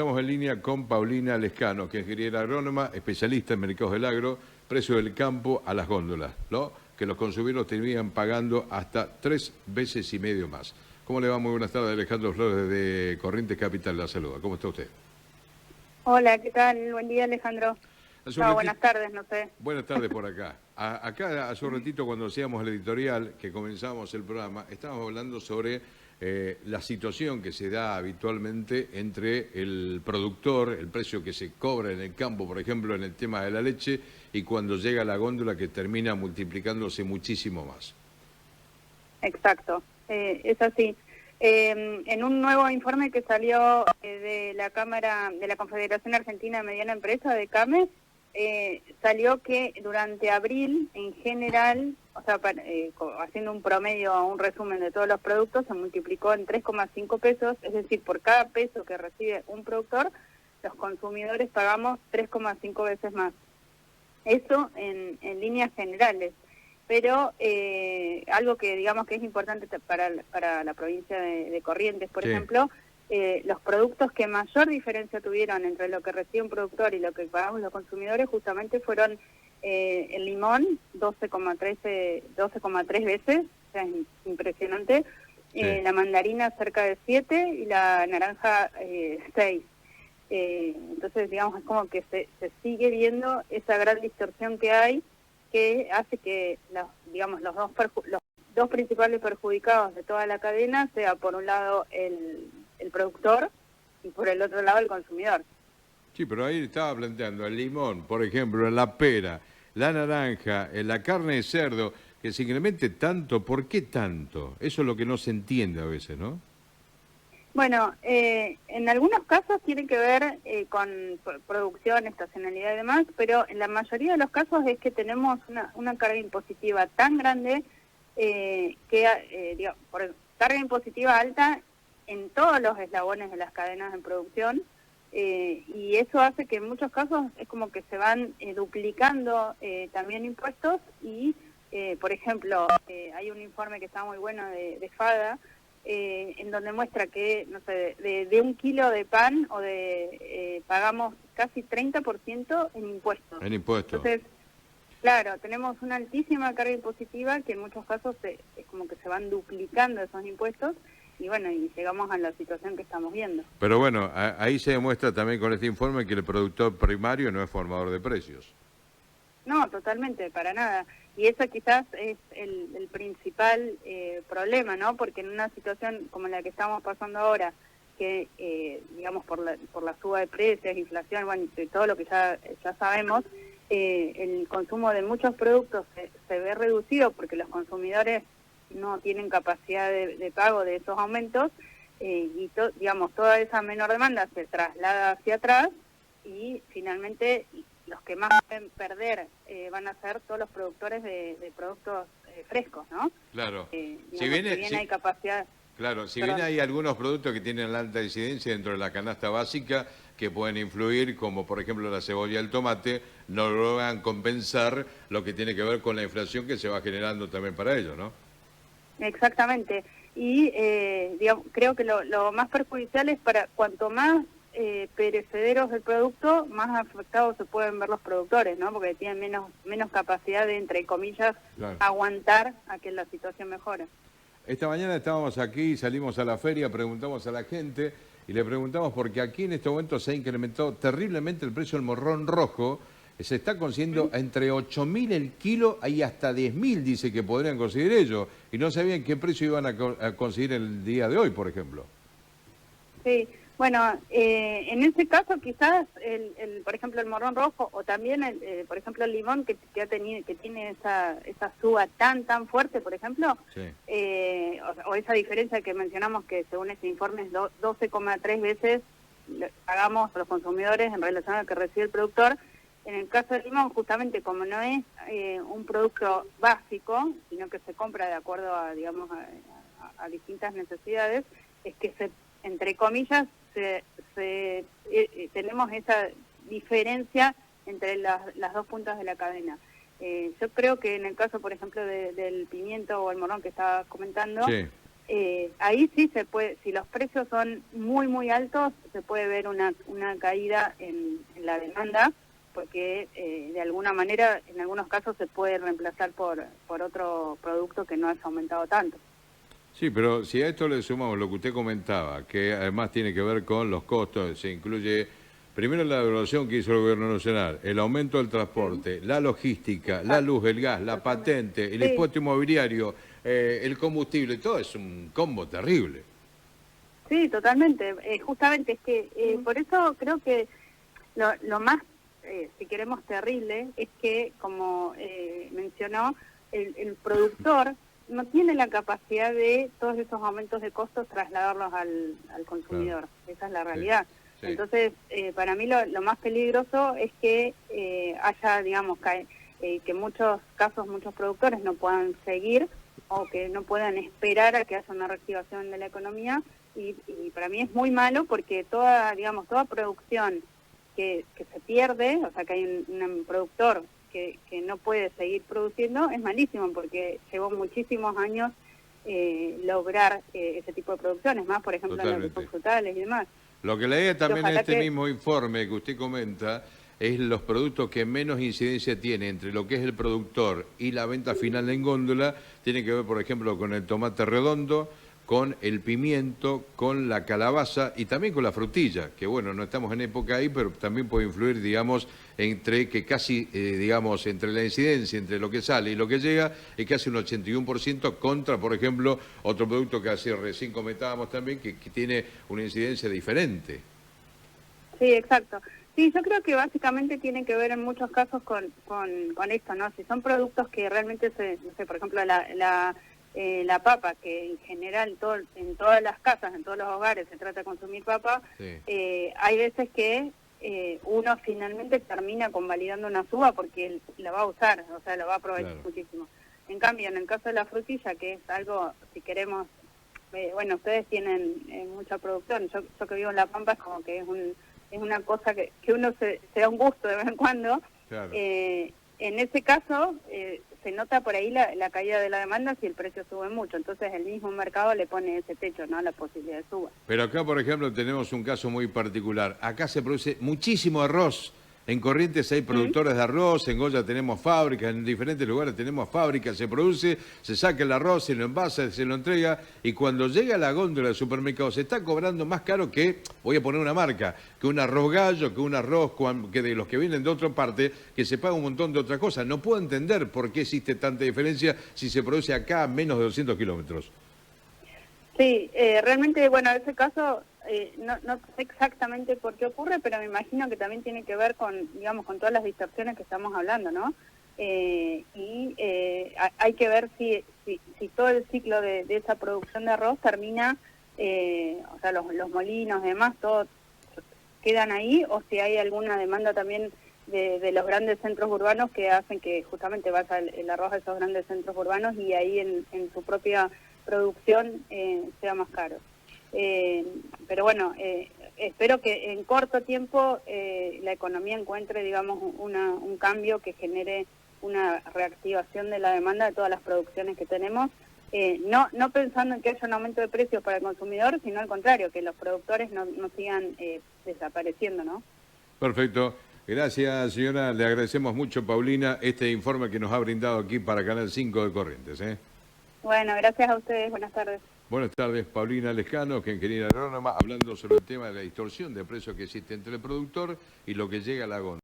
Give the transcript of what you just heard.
Estamos en línea con Paulina Lescano, que es ingeniera agrónoma, especialista en mercados del agro, precio del campo a las góndolas, ¿no? Que los consumidores terminan pagando hasta 3,5 veces más. ¿Cómo le va? Muy buenas tardes, Alejandro Flores de Corrientes Capital, la saluda. ¿Cómo está usted? Hola, ¿qué tal? Buen día, Alejandro. No, buenas tardes, no sé. Buenas tardes por acá. Acá hace un ratito cuando hacíamos el editorial, que comenzamos el programa, estábamos hablando sobre la situación que se da habitualmente entre el productor, el precio que se cobra en el campo, por ejemplo, en el tema de la leche, y cuando llega a la góndola que termina multiplicándose muchísimo más. Exacto, es así. En un nuevo informe que salió de la Cámara, de la Confederación Argentina de Mediana Empresa, de CAME, salió que durante abril, en general, o sea, haciendo un promedio, un resumen de todos los productos, se multiplicó en 3,5 pesos, es decir, por cada peso que recibe un productor, los consumidores pagamos 3,5 veces más. Eso en líneas generales. Pero algo que digamos que es importante para la provincia de Corrientes, por ejemplo, los productos que mayor diferencia tuvieron entre lo que recibe un productor y lo que pagamos los consumidores justamente fueron el limón, 12,3 veces, o sea, es impresionante, la mandarina cerca de 7 y la naranja 6. Entonces, digamos, es como que se sigue viendo esa gran distorsión que hay, que hace que los dos principales perjudicados de toda la cadena sea por un lado el productor y por el otro lado el consumidor. Sí, pero ahí estaba planteando el limón, por ejemplo, la pera, la naranja, la carne de cerdo, que se incremente tanto. ¿Por qué tanto? Eso es lo que no se entiende a veces, ¿no? Bueno, en algunos casos tiene que ver con producción, estacionalidad y demás, pero en la mayoría de los casos es que tenemos una carga impositiva tan grande digamos, por carga impositiva alta en todos los eslabones de las cadenas de producción, y eso hace que en muchos casos es como que se van duplicando también impuestos y, por ejemplo, hay un informe que está muy bueno de FADA, en donde muestra que, no sé, de 1 kilo de pan pagamos casi 30% en impuestos. En impuestos. Entonces, claro, tenemos una altísima carga impositiva que en muchos casos es como que se van duplicando esos impuestos y bueno, y llegamos a la situación que estamos viendo. Pero bueno, ahí se demuestra también con este informe que el productor primario no es formador de precios. No, totalmente, para nada. Y eso quizás es el principal problema, ¿no? Porque en una situación como la que estamos pasando ahora, que digamos por la suba de precios, inflación, bueno, y todo lo que ya sabemos, el consumo de muchos productos se ve reducido porque los consumidores no tienen capacidad de pago de esos aumentos digamos, toda esa menor demanda se traslada hacia atrás y finalmente los que más pueden perder van a ser todos los productores de productos frescos, ¿no? Claro. Si bien hay capacidad... Claro, si bien hay algunos productos que tienen la alta incidencia dentro de la canasta básica que pueden influir, como por ejemplo la cebolla y el tomate, no logran compensar lo que tiene que ver con la inflación que se va generando también para ellos, ¿no? Exactamente. Y digamos, creo que lo más perjudicial es para cuanto más perecederos del producto, más afectados se pueden ver los productores, ¿no? Porque tienen menos capacidad de, entre comillas, claro, aguantar a que la situación mejore. Esta mañana estábamos aquí, salimos a la feria, preguntamos a la gente y le preguntamos porque aquí en este momento se ha incrementado terriblemente el precio del morrón rojo. Se está consiguiendo entre 8.000 el kilo y hasta 10.000, dice que podrían conseguir ellos. Y no sabían qué precio iban a conseguir el día de hoy, por ejemplo. Sí, bueno, en ese caso quizás, por ejemplo, el morrón rojo o también, por ejemplo, el limón que tiene esa suba tan fuerte, por ejemplo, sí, o esa diferencia que mencionamos que según este informe es 12,3 veces pagamos los consumidores en relación a lo que recibe el productor. En el caso del limón, justamente como no es un producto básico, sino que se compra de acuerdo a, digamos, a distintas necesidades, es que entre comillas, tenemos esa diferencia entre las dos puntas de la cadena. Yo creo que en el caso, por ejemplo, del pimiento o el morrón que estaba comentando, sí, ahí sí se puede, si los precios son muy, muy altos, se puede ver una caída en la demanda, porque de alguna manera, en algunos casos, se puede reemplazar por otro producto que no haya aumentado tanto. Sí, pero si a esto le sumamos lo que usted comentaba, que además tiene que ver con los costos, se incluye primero la devaluación que hizo el gobierno nacional, el aumento del transporte, la logística, la luz, el gas, la patente, el Sí, impuesto inmobiliario, el combustible, todo es un combo terrible. sí, totalmente. Justamente es que por eso creo que lo más, si queremos, terrible es que, como mencionó, el productor no tiene la capacidad de todos esos aumentos de costos trasladarlos al consumidor. Esa es la Sí, realidad. sí. Entonces, para mí lo más peligroso es que haya, digamos, que en muchos casos muchos productores no puedan seguir o que no puedan esperar a que haya una reactivación de la economía, y para mí es muy malo porque toda, digamos, toda producción que se pierde, o sea, que hay un productor que no puede seguir produciendo, es malísimo porque llevó muchísimos años lograr ese tipo de producciones, más por ejemplo en lo que son Totalmente. frutales y demás. Lo que leía Y también en ojalá este que, mismo informe que usted comenta es los productos que menos incidencia tiene entre lo que es el productor y la venta final en góndola. Tiene que ver, por ejemplo, con el tomate redondo, con el pimiento, con la calabaza y también con la frutilla, que bueno, no estamos en época ahí, pero también puede influir, digamos, entre que casi, digamos, entre la incidencia, entre lo que sale y lo que llega, es casi un 81% contra, por ejemplo, otro producto que así recién comentábamos también, que tiene una incidencia diferente. sí, exacto. Sí, yo creo que básicamente tiene que ver en muchos casos con esto, ¿no? Si son productos que realmente no sé, por ejemplo, la papa, que en general en todas las casas, en todos los hogares se trata de consumir papa, Sí, hay veces que uno finalmente termina convalidando una suba porque él la va a usar, o sea, la va a aprovechar claro. muchísimo. En cambio, en el caso de la frutilla, que es algo, si queremos, bueno, ustedes tienen mucha producción, yo que vivo en La Pampa es como que es una cosa que uno se da un gusto de vez en cuando. Claro. En ese caso, se nota por ahí la caída de la demanda si el precio sube mucho. Entonces el mismo mercado le pone ese techo, ¿no? La posibilidad de suba. Pero acá, por ejemplo, tenemos un caso muy particular. Acá se produce muchísimo arroz. En Corrientes hay ¿Mm? productores de arroz, en Goya tenemos fábricas, en diferentes lugares tenemos fábricas, se produce, se saca el arroz, se lo envasa, se lo entrega, y cuando llega a la góndola del supermercado se está cobrando más caro que, voy a poner una marca, que un arroz gallo, que un arroz que de los que vienen de otra parte, que se paga un montón de otras cosas. No puedo entender por qué existe tanta diferencia si se produce acá a menos de 200 kilómetros. Sí, realmente, bueno, ese caso no sé exactamente por qué ocurre, pero me imagino que también tiene que ver con, digamos, con todas las distorsiones que estamos hablando, ¿no? Hay que ver si todo el ciclo de esa producción de arroz termina, o sea, los molinos y demás, todo quedan ahí, o si hay alguna demanda también de los grandes centros urbanos que hacen que justamente vaya el arroz a esos grandes centros urbanos y ahí en su propia producción sea más caro. Pero bueno, espero que en corto tiempo la economía encuentre, digamos, un cambio que genere una reactivación de la demanda de todas las producciones que tenemos, no pensando en que haya un aumento de precios para el consumidor, sino al contrario, que los productores no sigan desapareciendo, ¿no? Perfecto. Gracias, señora. Le agradecemos mucho, Paulina, este informe que nos ha brindado aquí para Canal 5 de Corrientes. Bueno, gracias a ustedes, buenas tardes. Buenas tardes, Paulina Lescano, que es ingeniera agrónoma, hablando sobre el tema de la distorsión de precios que existe entre el productor y lo que llega a la góndola.